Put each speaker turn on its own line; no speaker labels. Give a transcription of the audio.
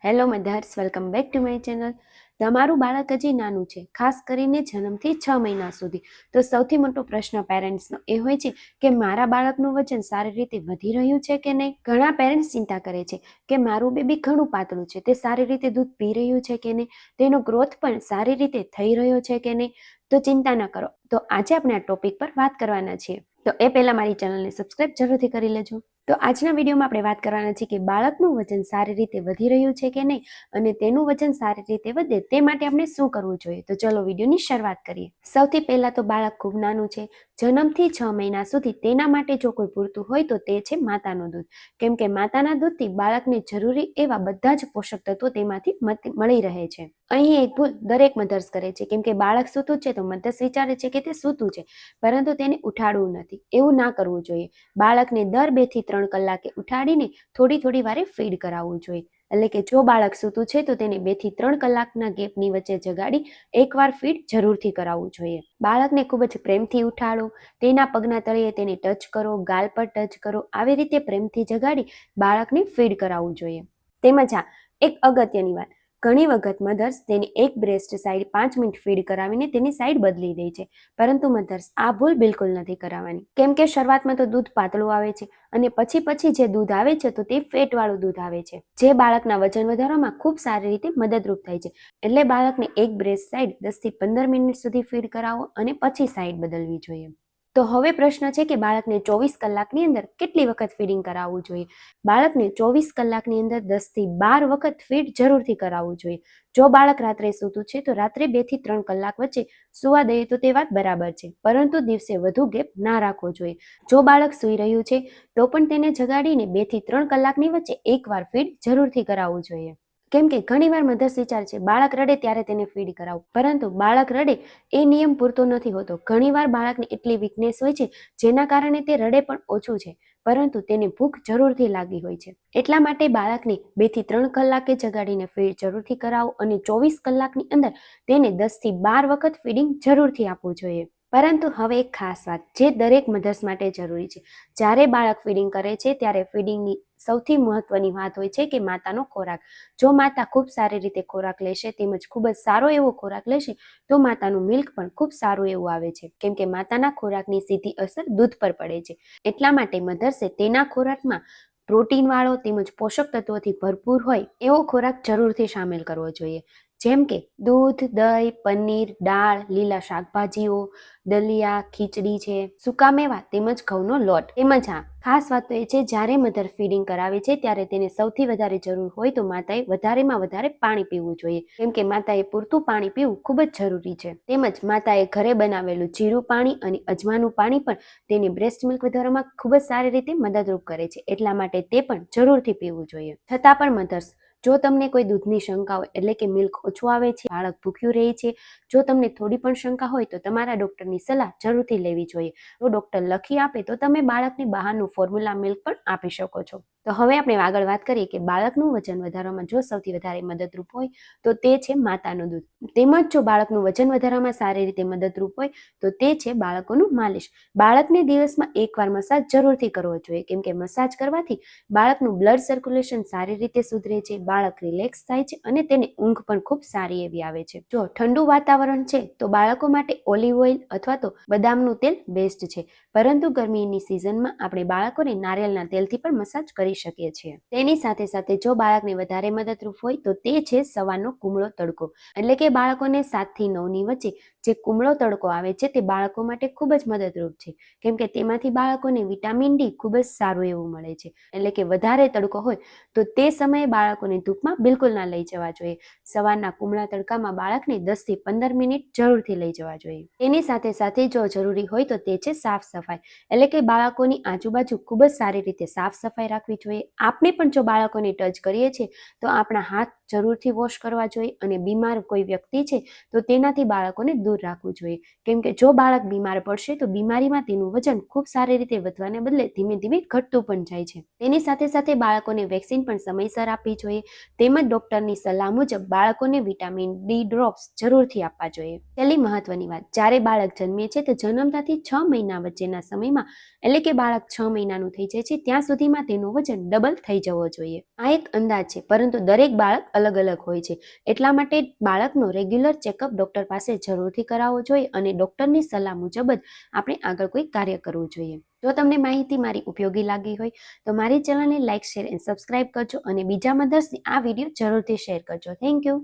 Hello mothers, welcome back to my channel. તમારું બાળક હજી નાનું છે, ખાસ કરીને જન્મથી 6 મહિના સુધી. તો સૌથી મોટો પ્રશ્ન પેરેન્ટ્સનો એ હોય છે કે મારા બાળકનું વજન સારી રીતે વધી રહ્યું છે કે નહીં. ઘણા પેરેન્ટ્સ ચિંતા કરે છે કે મારું બેબી ઘણું પાતળું છે, તે સારી રીતે દૂધ પી રહ્યું છે કે નહીં, તેનો ગ્રોથ પણ સારી રીતે થઈ રહ્યો છે કે નહીં. તો ચિંતા ન કરો. તો આજે આપણે આ ટોપિક પર વાત કરવાના છીએ. તો એ પહેલાં મારી ચેનલને સબસ્ક્રાઇબ જરૂરથી કરી લેજો. તો આજના વિડીયોમાં આપણે વાત કરવાના છીએ કે બાળકનું વજન સારી રીતે વધી રહ્યું છે કે નહીં અને તેનું વજન સારી રીતે વધે તે માટે આપણે શું કરવું જોઈએ. તો ચલો વિડીયોની શરૂઆત કરીએ. સૌથી પહેલાં તો બાળક ખૂબ નાનું છે, જન્મથી 6 મહિના સુધી તેના માટે જો કોઈ પૂરતું હોય તો તે છે માતાનું દૂધ. કેમ કે માતાના દૂધથી બાળકને જરૂરી એવા બધા જ પોષક તત્વો તેમાંથી મળી રહે છે. અહીં એક ભૂલ દરેક મધર્સ કરે છે, કેમ કે બાળક સૂતું છે તો મધર્સ વિચારે છે કે તે સૂતું છે, પરંતુ તેને ઉઠાડવું નથી. એવું ના કરવું જોઈએ. બાળકને દર 2 થી 3 કલાકે ઉઠાડીને થોડી વારે ફીડ કરાવવું જોઈએ. એટલે કે જો બાળક સૂતું છે તો તેને 2 થી 3 કલાકના ગેપની વચ્ચે જગાડી એકવાર ફીડ જરૂરથી કરાવવું જોઈએ. બાળકને ખૂબ જ પ્રેમથી ઉઠાડો, તેના પગના તળિયે તેને ટચ કરો, ગાલ પર ટચ કરો, આવી રીતે પ્રેમથી જગાડી બાળકને ફીડ કરાવવું જોઈએ. તેમજ હા, એક અગત્યની વાત, ઘણી વખત મધર્સ તેની એક બ્રેસ્ટ સાઈડ 5 મિનિટ ફીડ કરાવીને તેની સાઈડ બદલી દે છે, પરંતુ મધર્સ આ ભૂલ બિલકુલ નથી કરાવવાની. કેમ કે શરૂઆતમાં તો દૂધ પાતળું આવે છે અને પછી જે દૂધ આવે છે તો તે ફેટવાળું દૂધ આવે છે, જે બાળકના વજન વધારવામાં ખૂબ સારી રીતે મદદરૂપ થાય છે. એટલે બાળકને એક બ્રેસ્ટ સાઈડ 10 થી 15 મિનિટ સુધી ફીડ કરાવો અને પછી સાઈડ બદલવી જોઈએ. તો હવે પ્રશ્ન છે કે બાળકને 24 કલાકની અંદર કેટલી વખત ફીડિંગ કરાવવું જોઈએ. બાળકને 24 કલાકની અંદર 10 થી 12 વખત ફીડ જરૂરથી કરાવવું જોઈએ. જો બાળક રાત્રે સૂતું છે તો રાત્રે 2 થી 3 કલાક વચ્ચે સુવા દઈએ તો તે વાત બરાબર છે, પરંતુ દિવસે વધુ ગેપ ના રાખવો જોઈએ. જો બાળક સૂઈ રહ્યું છે તો પણ તેને જગાડીને 2 થી 3 કલાકની વચ્ચે એકવાર ફીડ જરૂરથી કરાવવું જોઈએ. કેમ કે ઘણીવાર મધર્સ વિચાર છે બાળક રડે ત્યારે તેને ફીડ કરાવું, પરંતુ બાળક રડે એ નિયમ પૂરતો નથી હોતો. ઘણીવાર બાળકને એટલી વીકનેસ હોય છે જેના કારણે તે રડે પણ ઓછું છે, પરંતુ તેને ભૂખ જરૂરથી લાગી હોય છે. એટલા માટે બાળકને 2 થી 3 કલાકે જગાડીને ફીડ જરૂરથી કરાવો અને 24 કલાકની અંદર તેને 10 થી 12 વખત ફીડિંગ જરૂરથી આપવું જોઈએ. પરંતુ હવે એક ખાસ વાત જે દરેક મધર્સ માટે જરૂરી છે. જ્યારે બાળક ફીડિંગ કરે છે ત્યારે ફીડિંગની સૌથી મહત્વની વાત હોય છે કે માતાનો ખોરાક. જો માતા ખૂબ સારી રીતે ખોરાક લેશે તેમજ ખૂબ જ સારો એવો ખોરાક લેશે તો માતાનું મિલ્ક પણ ખૂબ સારું એવું આવે છે, કેમ કે માતાના ખોરાકની સીધી અસર દૂધ પર પડે છે. એટલા માટે મધર્સે તેના ખોરાકમાં પ્રોટીનવાળો તેમજ પોષક તત્વોથી ભરપૂર હોય એવો ખોરાક જરૂરથી સામેલ કરવો જોઈએ. જેમ કે દૂધ, દહીં, પનીર, દાળ, લીલા શાકભાજીઓ, દલિયા, ખીચડી છે, સૂકા મેવા તેમજ ઘઉંનો લોટ. તેમજ હા, ખાસ વાત તો એ છે જ્યારે મધર ફીડિંગ કરાવે છે ત્યારે તેને સૌથી વધારે જરૂર હોય તો માતાએ વધારેમાં વધારે પાણી પીવું જોઈએ, કેમ કે માતાએ પૂરતું પાણી પીવું ખૂબ જ જરૂરી છે. તેમજ માતાએ ઘરે બનાવેલું જીરું પાણી અને અજમાનું પાણી પણ તેની બ્રેસ્ટ મિલ્ક વધારવામાં ખૂબ જ સારી રીતે મદદરૂપ કરે છે, એટલા માટે તે પણ જરૂરથી પીવું જોઈએ. છતાં પણ મધર્સ, જો તમને કોઈ દૂધની શંકા હોય, એટલે કે મિલ્ક ઓછું આવે છે, બાળક ભૂખ્યું રહે છે, જો તમને થોડી પણ શંકા હોય તો તમારા ડૉક્ટરની સલાહ જરૂરથી લેવી જોઈએ. જો ડૉક્ટર લખી આપે તો તમે બાળકને બહારનું ફોર્મ્યુલા મિલ્ક પણ આપી શકો છો. તો હવે આપણે આગળ વાત કરીએ કે બાળકનું વજન વધારવામાં જો સૌથી વધારે મદદરૂપ હોય તો તે છે માતાનું દૂધ. તેમજ જો બાળકનું વજન વધારવામાં સારી રીતે મદદરૂપ હોય તો તે છે બાળકોનું માલિશ. બાળકને દિવસમાં એકવાર મસાજ જરૂરથી કરવો જોઈએ, કેમ કે મસાજ કરવાથી બાળકનું બ્લડ સર્ક્યુલેશન સારી રીતે સુધરે છે, બાળક રિલેક્સ થાય છે અને તેને ઊંઘ પણ ખૂબ સારી એવી આવે છે. જો ઠંડુ વાતાવરણ છે તો બાળકો માટે ઓલિવ ઓઇલ અથવા તો બદામનું તેલ બેસ્ટ છે, પરંતુ ગરમીની સિઝનમાં આપણે બાળકોને નારિયેળના તેલથી પણ મસાજ કરી શકીએ છીએ. તેની સાથે સાથે જો બાળકને વધારે મદદરૂપ હોય તો તે છે સવારનો કુમળો તડકો. એટલે કે બાળકોને 7 થી 9ની વચ્ચે જે કુમળો તડકો આવે છે તે બાળકો માટે ખૂબ જ મદદરૂપ છે, કેમ કે તેમાંથી બાળકોને વિટામિન ડી ખૂબ જ સારું એવું મળે છે. એટલે કે વધારે તડકો હોય તો તે સમયે બાળકોને ધૂપમાં બિલકુલ ના લઈ જવા જોઈએ. સવારના કુમળા તડકામાં બાળકને 10 થી 15 મિનિટ જરૂરથી લઈ જવા જોઈએ. તેની સાથે સાથે જો જરૂરી હોય તો તે છે સાફ સફાઈ. એટલે કે બાળકોની આજુબાજુ ખૂબ જ સારી રીતે સાફ સફાઈ રાખવી જોઈએ. આપણે પણ જો બાળકોને ટચ કરીએ છીએ તો આપણા હાથ જરૂરથી વોશ કરવા જોઈએ અને બીમાર કોઈ વ્યક્તિ છે તો તેનાથી બાળકોને દૂર દૂર રાખવું જોઈએ, કેમ કે જો બાળક બીમાર પડશે તો બીમારીમાં તેનું વજન ખૂબ સારી રીતે વધવાને બદલે ધીમે ધીમે ઘટતું પણ જાય છે. તેની સાથે સાથે બાળકોને વેક્સિન પણ સમયસર આપવી જોઈએ, તેમજ ડોક્ટરની સલાહ મુજબ બાળકોને વિટામિન ડી ડ્રોપ્સ જરૂરથી આપવા જોઈએ. છેલ્લી મહત્વની વાત, જ્યારે બાળક જન્મે છે તો જન્મતાથી 6 મહિના વચ્ચેના સમયમાં, એટલે કે બાળક 6 મહિનાનું થઈ જાય છે ત્યાં સુધીમાં તેનું વજન ડબલ થઈ જવો જોઈએ. આ એક અંદાજ છે, પરંતુ દરેક બાળક અલગ અલગ હોય છે. એટલા માટે બાળકનો રેગ્યુલર ચેકઅપ ડોક્ટર પાસે જરૂરથી કરાવવો જોઈએ અને ડોક્ટરની સલાહ મુજબ જ આપણે આગળ કોઈ કાર્ય કરવું જોઈએ. જો તમને માહિતી મારી ઉપયોગી લાગી હોય તો મારી ચેનલને લાઇક, શેર અને સબસ્ક્રાઇબ કરજો અને બીજા મધર્સને આ વિડીયો જરૂરથી શેર કરજો. Thank you.